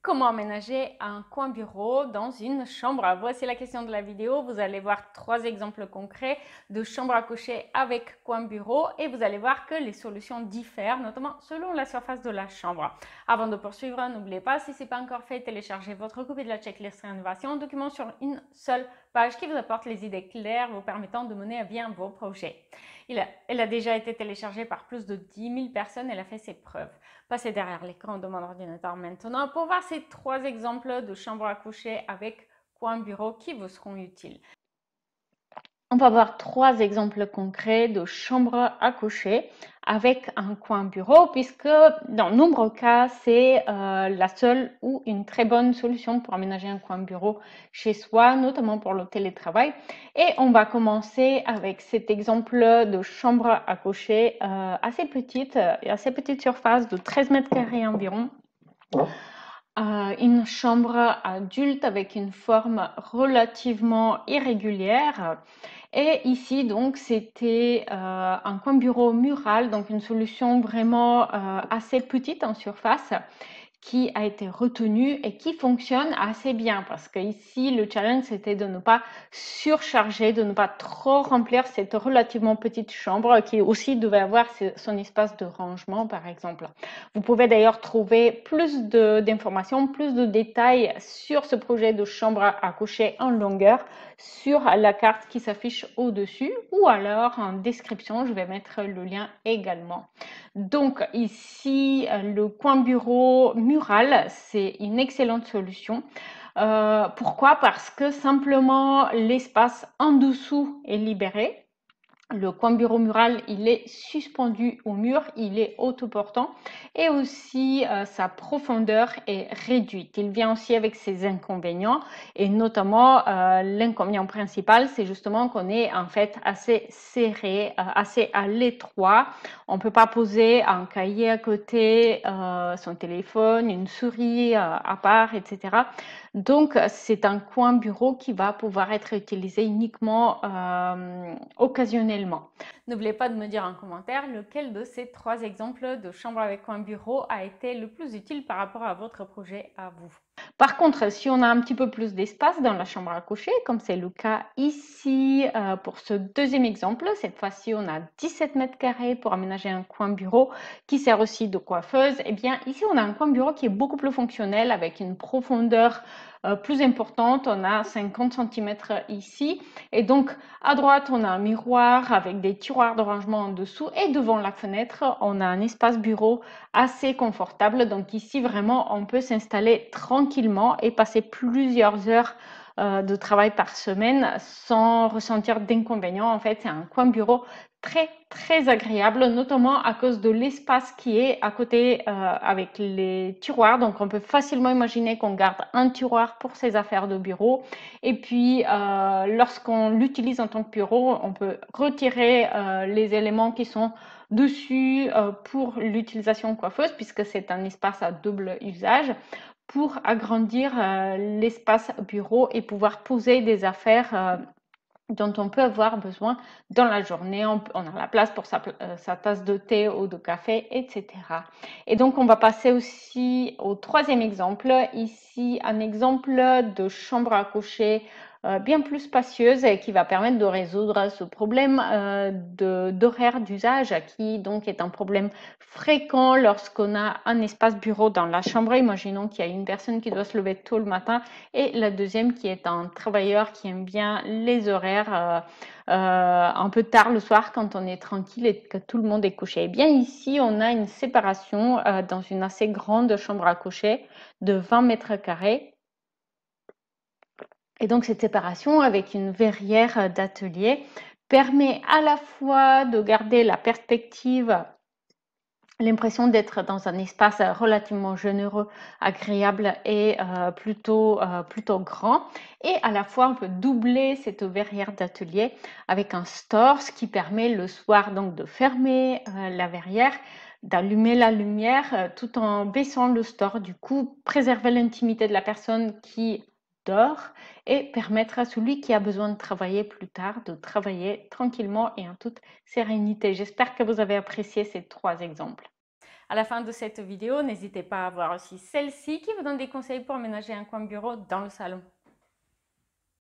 Comment aménager un coin bureau dans une chambre? Voici la question de la vidéo. Vous allez voir trois exemples concrets de chambres à coucher avec coin bureau et vous allez voir que les solutions diffèrent, notamment selon la surface de la chambre. Avant de poursuivre, n'oubliez pas, si ce n'est pas encore fait, téléchargez votre copie de la checklist rénovation, document sur une seule page qui vous apporte les idées claires vous permettant de mener à bien vos projets. Elle a déjà été téléchargée par plus de 10 000 personnes. Elle a fait ses preuves. Passez derrière l'écran de mon ordinateur maintenant pour voir ces trois exemples de chambres à coucher avec coin bureau qui vous seront utiles. On va voir trois exemples concrets de chambres à coucher avec un coin bureau, puisque dans de nombreux cas, c'est la seule ou une très bonne solution pour aménager un coin bureau chez soi, notamment pour le télétravail. Et on va commencer avec cet exemple de chambre à coucher assez petite surface de 13 mètres carrés environ. Une chambre adulte avec une forme relativement irrégulière. Et ici, donc, c'était un coin bureau mural, donc une solution vraiment assez petite en surface qui a été retenue et qui fonctionne assez bien parce que ici le challenge c'était de ne pas surcharger, de ne pas trop remplir cette relativement petite chambre qui aussi devait avoir son espace de rangement par exemple. Vous pouvez d'ailleurs trouver plus d'informations, plus de détails sur ce projet de chambre à coucher en longueur sur la carte qui s'affiche au-dessus ou alors en description, je vais mettre le lien également. Donc ici, le coin bureau mural, c'est une excellente solution. Pourquoi? Parce que simplement l'espace en dessous est libéré. Le coin bureau mural, il est suspendu au mur, il est autoportant et aussi sa profondeur est réduite. Il vient aussi avec ses inconvénients et notamment l'inconvénient principal, c'est justement qu'on est en fait assez serré, assez à l'étroit. On ne peut pas poser un cahier à côté, son téléphone, une souris à part, etc. Donc, c'est un coin bureau qui va pouvoir être utilisé uniquement occasionnellement. N'oubliez pas de me dire en commentaire lequel de ces trois exemples de chambre avec coin bureau a été le plus utile par rapport à votre projet à vous. Par contre, si on a un petit peu plus d'espace dans la chambre à coucher, comme c'est le cas ici pour ce deuxième exemple, cette fois-ci on a 17 mètres carrés pour aménager un coin bureau qui sert aussi de coiffeuse. Et bien ici on a un coin bureau qui est beaucoup plus fonctionnel avec une profondeur plus importante. On a 50 cm ici et donc à droite on a un miroir avec des tiroirs de rangement en dessous et devant la fenêtre on a un espace bureau assez confortable. Donc ici vraiment on peut s'installer tranquillement et passer plusieurs heures de travail par semaine sans ressentir d'inconvénients. En fait, c'est un coin bureau très agréable, notamment à cause de l'espace qui est à côté avec les tiroirs. Donc, on peut facilement imaginer qu'on garde un tiroir pour ses affaires de bureau. Et puis, lorsqu'on l'utilise en tant que bureau, on peut retirer les éléments qui sont dessus pour l'utilisation coiffeuse, puisque c'est un espace à double usage, pour agrandir l'espace bureau et pouvoir poser des affaires dont on peut avoir besoin dans la journée. On a la place pour sa tasse de thé ou de café, etc. Et donc, on va passer aussi au troisième exemple. Ici, un exemple de chambre à coucher bien plus spacieuse et qui va permettre de résoudre ce problème d'horaire d'usage qui donc est un problème fréquent lorsqu'on a un espace bureau dans la chambre. Imaginons qu'il y a une personne qui doit se lever tôt le matin et la deuxième qui est un travailleur qui aime bien les horaires un peu tard le soir quand on est tranquille et que tout le monde est couché. Et bien ici, on a une séparation dans une assez grande chambre à coucher de 20 mètres carrés. Et donc cette séparation avec une verrière d'atelier permet à la fois de garder la perspective, l'impression d'être dans un espace relativement généreux, agréable et plutôt grand. Et à la fois, on peut doubler cette verrière d'atelier avec un store, ce qui permet le soir donc de fermer la verrière, d'allumer la lumière tout en baissant le store. Du coup, préserver l'intimité de la personne qui dort et permettre à celui qui a besoin de travailler plus tard de travailler tranquillement et en toute sérénité. J'espère que vous avez apprécié ces trois exemples. À la fin de cette vidéo, n'hésitez pas à voir aussi celle-ci qui vous donne des conseils pour aménager un coin bureau dans le salon.